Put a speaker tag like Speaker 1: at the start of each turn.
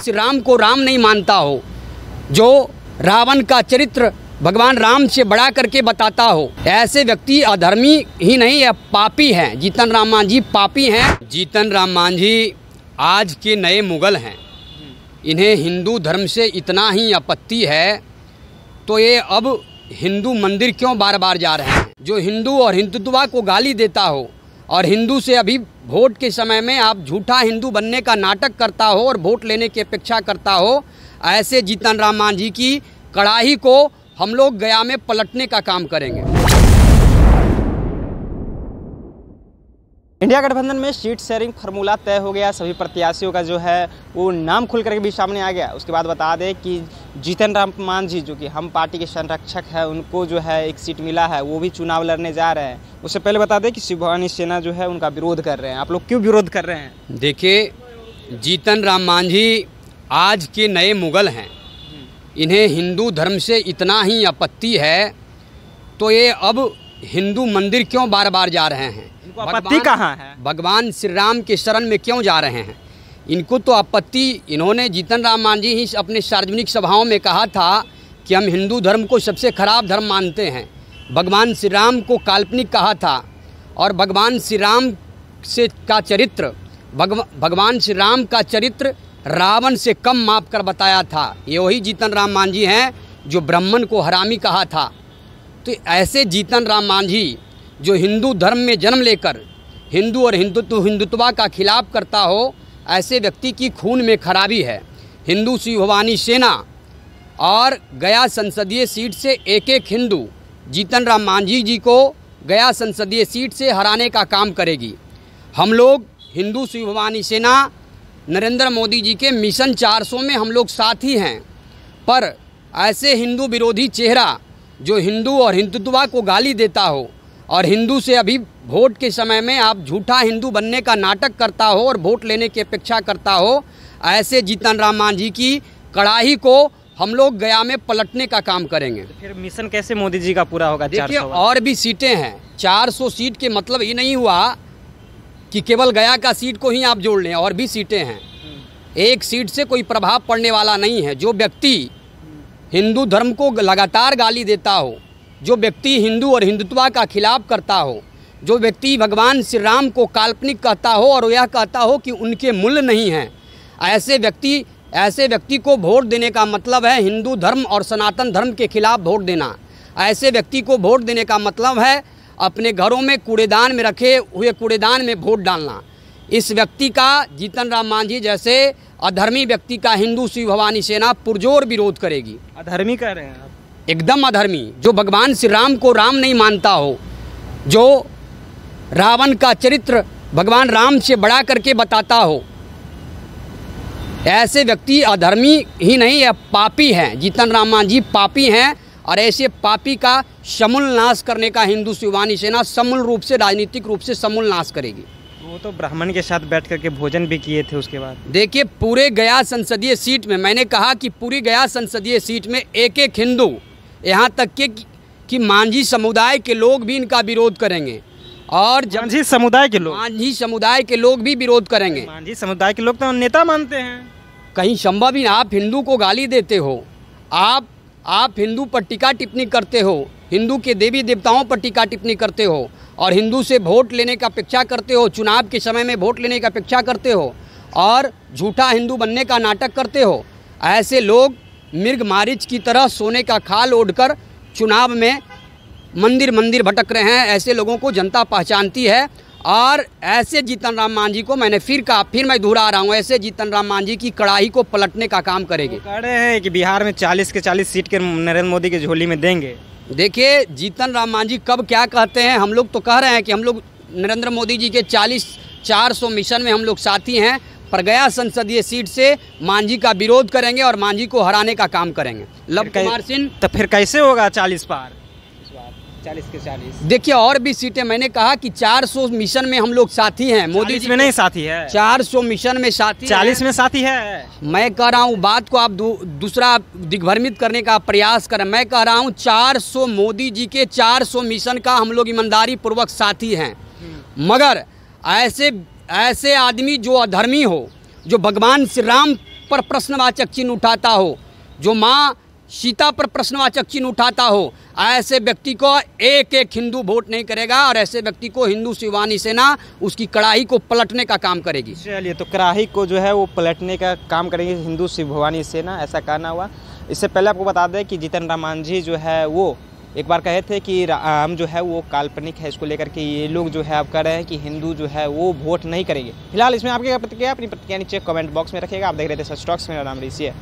Speaker 1: श्री राम को राम नहीं मानता हो, जो रावण का चरित्र भगवान राम से बड़ा करके बताता हो, ऐसे व्यक्ति अधर्मी ही नहीं है, पापी हैं। जीतन राम मांझी पापी हैं। जीतन राम मांझी आज के नए मुगल हैं। इन्हें हिंदू धर्म से इतना ही आपत्ति है तो ये अब हिंदू मंदिर क्यों बार बार जा रहे हैं। जो हिंदू और हिंदुत्व को गाली देता हो और हिंदू से अभी वोट के समय में आप झूठा हिंदू बनने का नाटक करता हो और वोट लेने की अपेक्षा करता हो, ऐसे जीतन राम मांझी की कड़ाही को हम लोग गया में पलटने का काम करेंगे।
Speaker 2: इंडिया गठबंधन में सीट शेयरिंग फार्मूला तय हो गया। सभी प्रत्याशियों का जो है वो नाम खुल करके भी सामने आ गया। उसके बाद बता दें कि जीतन राम मांझी जो कि हम पार्टी के संरक्षक हैं, उनको जो है एक सीट मिला है, वो भी चुनाव लड़ने जा रहे हैं। उससे पहले बता दें कि शिव भवानी सेना जो है उनका विरोध कर रहे हैं। आप लोग क्यों विरोध कर रहे हैं?
Speaker 1: देखिए, जीतन राम मांझी आज के नए मुगल हैं। इन्हें हिंदू धर्म से इतना ही आपत्ति है तो ये अब हिंदू मंदिर क्यों बार बार जा रहे हैं।
Speaker 2: इनको आपत्ति कहाँ है?
Speaker 1: भगवान श्री राम के शरण में क्यों जा रहे हैं? इनको तो आपत्ति, इन्होंने जीतन राम मांझी ही अपने सार्वजनिक सभाओं में कहा था कि हम हिंदू धर्म को सबसे खराब धर्म मानते हैं। भगवान श्री राम को काल्पनिक कहा था और भगवान श्री राम से का चरित्र भगवान श्री राम का चरित्र रावण से कम माप कर बताया था। ये वही जीतन राम मांझी हैं जो ब्राह्मण को हरामी कहा था। तो ऐसे जीतन राम मांझी जो हिंदू धर्म में जन्म लेकर हिंदू और हिंदुत्व का खिलाफ करता हो, ऐसे व्यक्ति की खून में खराबी है। हिंदू शिव भवानी सेना और गया संसदीय सीट से एक हिंदू जीतन राम मांझी जी को गया संसदीय सीट से हराने का काम करेगी। हम लोग हिंदू शिव भवानी सेना नरेंद्र मोदी जी के मिशन 400 में हम लोग साथी हैं, पर ऐसे हिंदू विरोधी चेहरा जो हिंदू और हिंदुत्व को गाली देता हो और हिंदू से अभी वोट के समय में आप झूठा हिंदू बनने का नाटक करता हो और वोट लेने की अपेक्षा करता हो, ऐसे जीतन राम मांझी की कड़ाही को हम लोग गया में पलटने का काम करेंगे।
Speaker 2: तो फिर मिशन कैसे मोदी जी का पूरा होगा?
Speaker 1: देखिए, और भी सीटें हैं। 400 सीट के मतलब ये नहीं हुआ कि केवल गया का सीट को ही आप जोड़ लें, और भी सीटें हैं। एक सीट से कोई प्रभाव पड़ने वाला नहीं है। जो व्यक्ति हिंदू धर्म को लगातार गाली देता हो, जो व्यक्ति हिंदू और हिंदुत्व का खिलाफ करता हो, जो व्यक्ति भगवान श्री राम को काल्पनिक कहता हो और यह कहता हो कि उनके मूल्य नहीं हैं, ऐसे व्यक्ति को वोट देने का मतलब है हिंदू धर्म और सनातन धर्म के खिलाफ वोट देना। ऐसे व्यक्ति को वोट देने का मतलब है अपने घरों में कूड़ेदान में रखे हुए कूड़ेदान में वोट डालना। इस व्यक्ति का, जीतन राम मांझी जैसे अधर्मी व्यक्ति का हिंदू शिव भवानी सेना पुरजोर विरोध करेगी।
Speaker 2: अधर्मी कह रहे हैं आप?
Speaker 1: एकदम अधर्मी। जो भगवान श्री राम को राम नहीं मानता हो, जो रावण का चरित्र भगवान राम से बड़ा करके बताता हो, ऐसे व्यक्ति अधर्मी ही नहीं है, पापी हैं। जीतन राम मांझी पापी हैं और ऐसे पापी का समूल नाश करने का हिंदू शिव भवानी सेना समूल रूप से, राजनीतिक रूप से समूल नाश करेगी।
Speaker 2: वो तो ब्राह्मण के साथ बैठ करके भोजन भी किए थे। उसके बाद
Speaker 1: देखिए, पूरे गया संसदीय सीट में, मैंने कहा कि पूरी गया संसदीय सीट में एक हिंदू, यहाँ तक कि मांझी समुदाय के लोग भी इनका विरोध करेंगे। और
Speaker 2: मांझी समुदाय के लोग
Speaker 1: भी विरोध करेंगे।
Speaker 2: मांझी समुदाय के लोग तो नेता मानते हैं।
Speaker 1: कहीं संभव ही। आप हिंदू को गाली देते हो, आप हिंदू पर टीका टिप्पणी करते हो, हिंदू के देवी देवताओं पर टीका टिप्पणी करते हो और हिंदू से वोट लेने का अपेक्षा करते हो, चुनाव के समय में वोट लेने का अपेक्षा करते हो और झूठा हिंदू बनने का नाटक करते हो। ऐसे लोग मृग मारीच की तरह सोने का खाल ओढ़कर चुनाव में मंदिर मंदिर भटक रहे हैं। ऐसे लोगों को जनता पहचानती है और ऐसे जीतन राम मांझी को मैंने फिर मैं दोहरा रहा हूँ, ऐसे जीतन राम मांझी की कड़ाही को पलटने का काम करेगी।
Speaker 2: कह रहे हैं कि बिहार में 40 के 40 सीट के नरेंद्र मोदी की झोली में देंगे।
Speaker 1: देखिए, जीतन राम मांझी कब क्या कहते हैं। हम लोग तो कह रहे हैं कि हम लोग नरेंद्र मोदी जी के 400 मिशन में हम लोग साथी हैं, पर गया संसदीय सीट से मांझी का विरोध करेंगे और मांझी को हराने का काम करेंगे। लव कुमार सिंह,
Speaker 2: तो फिर कैसे होगा 40 पार? 40 के 40।
Speaker 1: देखिए, और भी सीटें, मैंने कहा कि 400 मिशन में हम लोग साथी हैं। मोदी जी
Speaker 2: में नहीं साथी है,
Speaker 1: 400 मिशन में साथी,
Speaker 2: 40 में साथी है।
Speaker 1: मैं कह रहा हूँ, बात को आप दूसरा दिग्भ्रमित करने का प्रयास करें। मैं कह रहा हूँ 400 मोदी जी के 400 मिशन का हम लोग ईमानदारी पूर्वक साथी हैं। मगर ऐसे आदमी जो अधर्मी हो, जो भगवान श्री राम पर प्रश्नवाचक चिन्ह उठाता हो, जो माँ सीता पर प्रश्नवाचक चिन्ह उठाता हो, ऐसे व्यक्ति को एक एक हिंदू वोट नहीं करेगा और ऐसे व्यक्ति को हिंदू शिववानी सेना उसकी कड़ाही को पलटने का काम करेगी।
Speaker 2: चलिए, तो कड़ाही को जो है वो पलटने का काम करेंगे हिंदू शिववानी सेना, ऐसा कहना हुआ। इससे पहले आपको बता दें कि जीतन राम मांझी जो है वो एक बार कहे थे कि राम जो है वो काल्पनिक है, इसको लेकर के ये लोग जो है अब कह रहे हैं कि हिंदू जो है वो वोट नहीं करेंगे। फिलहाल इसमें आपकी क्या प्रतिक्रिया, अपनी प्रतिक्रिया नीचे कमेंट बॉक्स में रखिएगा। आप देख रहे थे सच टॉक्स, मेरा नाम ऋषि है।